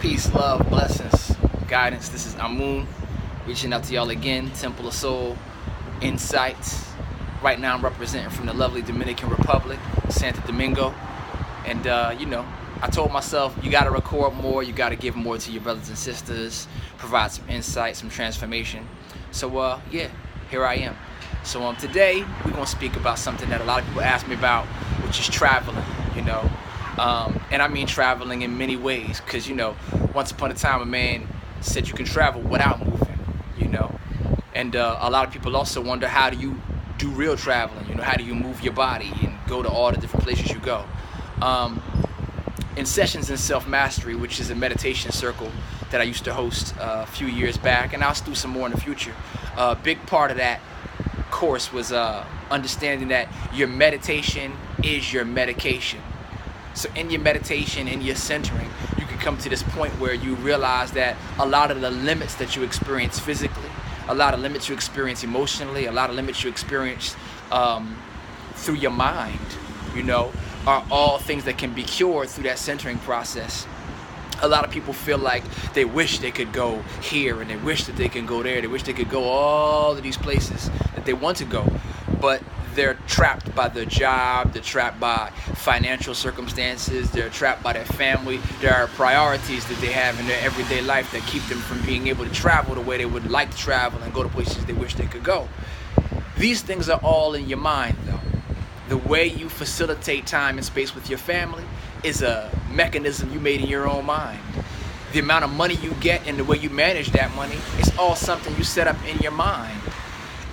Peace, love, blessings, guidance. This is Amun reaching out to y'all again. Temple of Soul, Insights. Right now I'm representing from the lovely Dominican Republic, Santo Domingo. And I told myself, you gotta record more, you gotta give more to your brothers and sisters, provide some insight, some transformation. So here I am. So today we're gonna speak about something that a lot of people ask me about, which is traveling, and I mean traveling in many ways, because once upon a time a man said you can travel without moving, and a lot of people also wonder, how do you do real traveling? How do you move your body and go to all the different places you go? In Sessions in Self-Mastery, which is a meditation circle that I used to host a few years back, and I'll do some more in the future, a big part of that course was understanding that your meditation is your medication. So in your meditation, in your centering, you can come to this point where you realize that a lot of the limits that you experience physically, a lot of limits you experience emotionally, a lot of limits you experience through your mind, are all things that can be cured through that centering process. A lot of people feel like they wish they could go here, and they wish that they can go there. They wish they could go all of these places that they want to go, but they're trapped by their job, they're trapped by financial circumstances, they're trapped by their family. There are priorities that they have in their everyday life that keep them from being able to travel the way they would like to travel and go to places they wish they could go. These things are all in your mind, though. The way you facilitate time and space with your family is a mechanism you made in your own mind. The amount of money you get and the way you manage that money is all something you set up in your mind.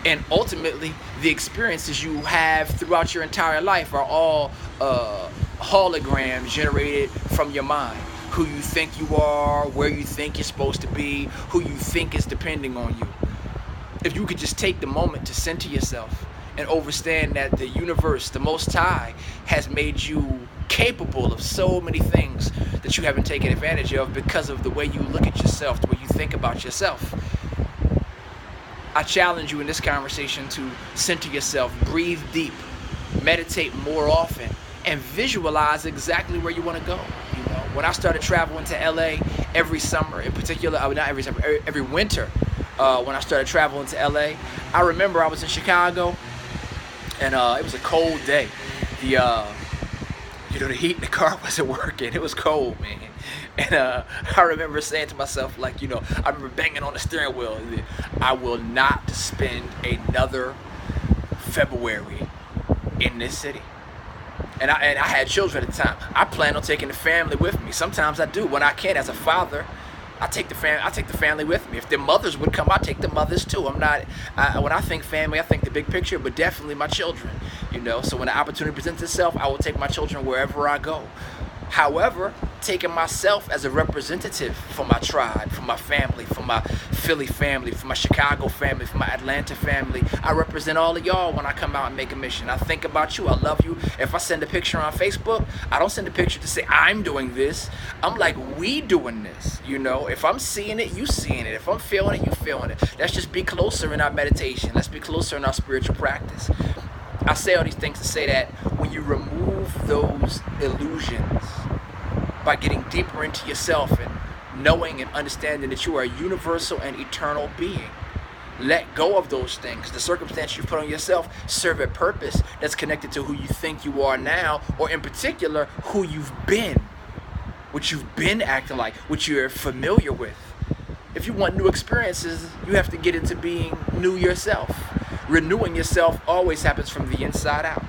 And ultimately, the experiences you have throughout your entire life are all holograms generated from your mind. Who you think you are, where you think you're supposed to be, who you think is depending on you. If you could just take the moment to center yourself and understand that the universe, the Most High, has made you capable of so many things that you haven't taken advantage of because of the way you look at yourself, the way you think about yourself. I challenge you in this conversation to center yourself, breathe deep, meditate more often, and visualize exactly where you want to go. When I started traveling to LA every summer, in particular, not every summer, every winter, when I started traveling to LA, I remember I was in Chicago, and it was a cold day. The heat in the car wasn't working. It was cold, man. And I remember saying to myself, I remember banging on the steering wheel, I will not spend another February in this city. And I had children at the time. I plan on taking the family with me. Sometimes I do. When I can, as a father, I take the family with me. If the mothers would come, I take the mothers too. When I think family, I think the big picture, but definitely my children. So when the opportunity presents itself, I will take my children wherever I go. However, taking myself as a representative for my tribe, for my family, for my Philly family, for my Chicago family, for my Atlanta family, I represent all of y'all when I come out and make a mission. I think about you. I love you. If I send a picture on Facebook, I don't send a picture to say I'm doing this. I'm like, we doing this. If I'm seeing it, you seeing it. If I'm feeling it, you feeling it. Let's just be closer in our meditation. Let's be closer in our spiritual practice. I say all these things to say that when you remove those illusions by getting deeper into yourself and knowing and understanding that you are a universal and eternal being, let go of those things. The circumstance you put on yourself serve a purpose that's connected to who you think you are now, or in particular, who you've been, what you've been acting like, what you're familiar with. If you want new experiences, you have to get into being new yourself. Renewing yourself always happens from the inside out.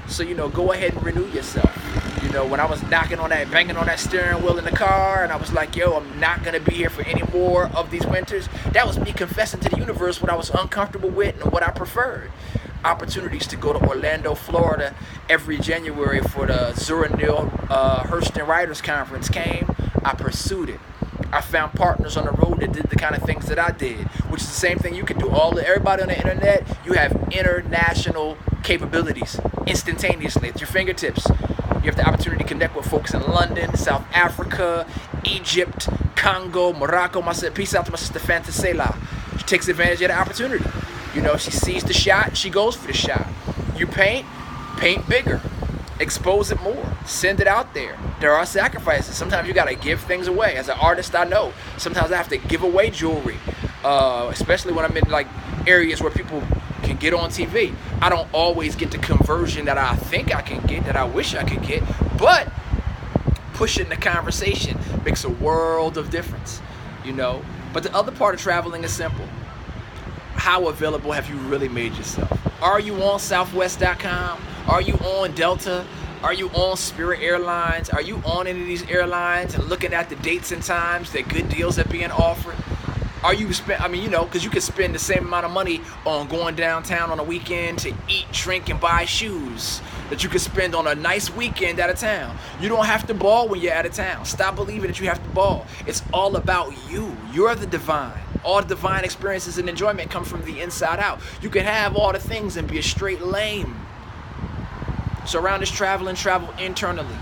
So, go ahead and renew yourself. When I was banging on that steering wheel in the car, and I was like, I'm not going to be here for any more of these winters, that was me confessing to the universe what I was uncomfortable with and what I preferred. Opportunities to go to Orlando, Florida every January for the Zura Neale Hurston Writers Conference came. I pursued it. I found partners on the road that did the kind of things that I did, which is the same thing you can do. Everybody on the internet, you have international capabilities instantaneously at your fingertips. You have the opportunity to connect with folks in London, South Africa, Egypt, Congo, Morocco. Peace out to my sister Fantasela. She takes advantage of the opportunity. She sees the shot, she goes for the shot. You paint bigger. Expose it more. Send it out there. There are sacrifices. Sometimes you got to give things away. As an artist, I know. Sometimes I have to give away jewelry, especially when I'm in like areas where people can get on TV. I don't always get the conversion that I think I can get, that I wish I could get, but pushing the conversation makes a world of difference, you know. But the other part of traveling is simple. How available have you really made yourself? Are you on Southwest.com? Are you on Delta? Are you on Spirit Airlines? Are you on any of these airlines and looking at the dates and times that good deals are being offered? Are you because you could spend the same amount of money on going downtown on a weekend to eat, drink, and buy shoes that you could spend on a nice weekend out of town. You don't have to ball when you're out of town. Stop believing that you have to ball. It's all about you. You're the divine. All the divine experiences and enjoyment come from the inside out. You can have all the things and be a straight lame. So around this travel internally.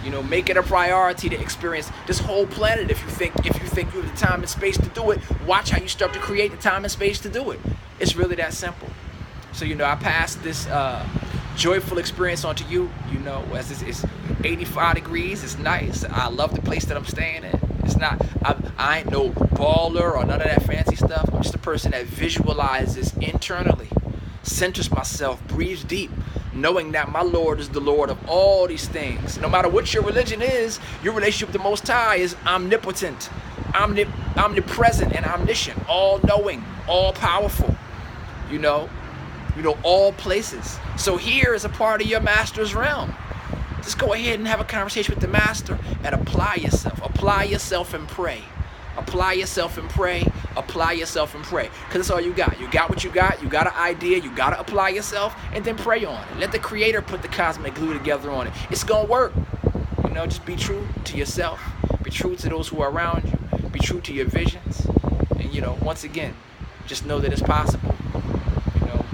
You know, make it a priority to experience this whole planet. If you think you have the time and space to do it, watch how you start to create the time and space to do it. It's really that simple. So, you know, I passed this joyful experience on to you. You know, as it's 85 degrees, it's nice. I love the place that I'm staying in. It's not, I ain't no baller or none of that fancy stuff. I'm just a person that visualizes internally, centers myself, breathes deep, knowing that my Lord is the Lord of all these things. No matter what your religion is, your relationship with the Most High is omnipotent, omnipresent, and omniscient, all-knowing, all-powerful, you know, all places. So here is a part of your master's realm. Just go ahead and have a conversation with the master and apply yourself. Apply yourself and pray. Apply yourself and pray. Apply yourself and pray. Because that's all you got. You got what you got. You got an idea. You got to apply yourself and then pray on it. Let the Creator put the cosmic glue together on it. It's going to work. You know, just be true to yourself. Be true to those who are around you. Be true to your visions. And, you know, once again, just know that it's possible. You know,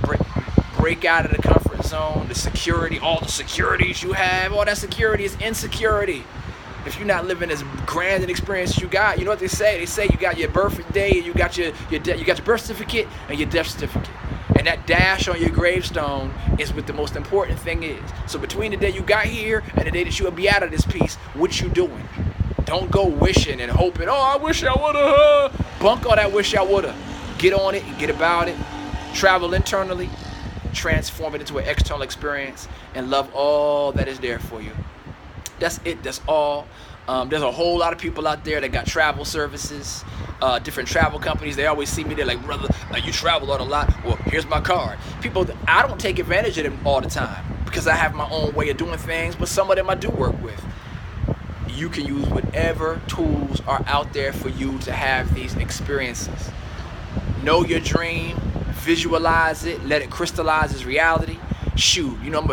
break out of the comfort zone, the security, all the securities you have. All that security is insecurity. If you're not living as grand an experience as you got, you know what they say? They say you got your birthday, and you got your birth certificate and your death certificate. And that dash on your gravestone is what the most important thing is. So between the day you got here and the day that you will be out of this piece, what you doing? Don't go wishing and hoping, oh, I wish I woulda. Bunk all that wish I woulda. Get on it and get about it. Travel internally, transform it into an external experience, and love all that is there for you. That's it. That's all. There's a whole lot of people out there that got travel services, different travel companies. They always see me. They're like, brother, you travel a lot. Well, here's my card. People, I don't take advantage of them all the time because I have my own way of doing things, but some of them I do work with. You can use whatever tools are out there for you to have these experiences. Know your dream, visualize it, let it crystallize as reality. Shoot, you know, I'm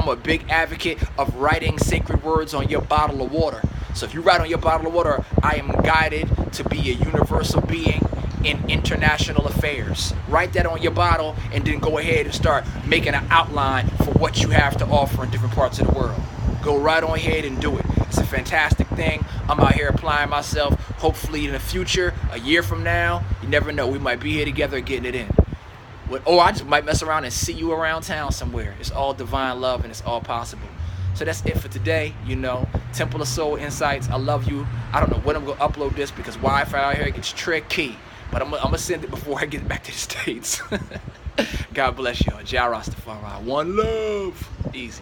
a big advocate of writing sacred words on your bottle of water. So if you write on your bottle of water, I am guided to be a universal being in international affairs. Write that on your bottle and then go ahead and start making an outline for what you have to offer in different parts of the world. Go right on ahead and do it. It's a fantastic thing. I'm out here applying myself. Hopefully in the future, a year from now, you never know, we might be here together getting it in. Or I just might mess around and see you around town somewhere. It's all divine love and it's all possible. So that's it for today, you know. Temple of Soul Insights. I love you. I don't know when I'm going to upload this because Wi-Fi out here gets tricky. But I'm going to send it before I get back to the States. God bless you. Jah Rastafari. One love. Easy.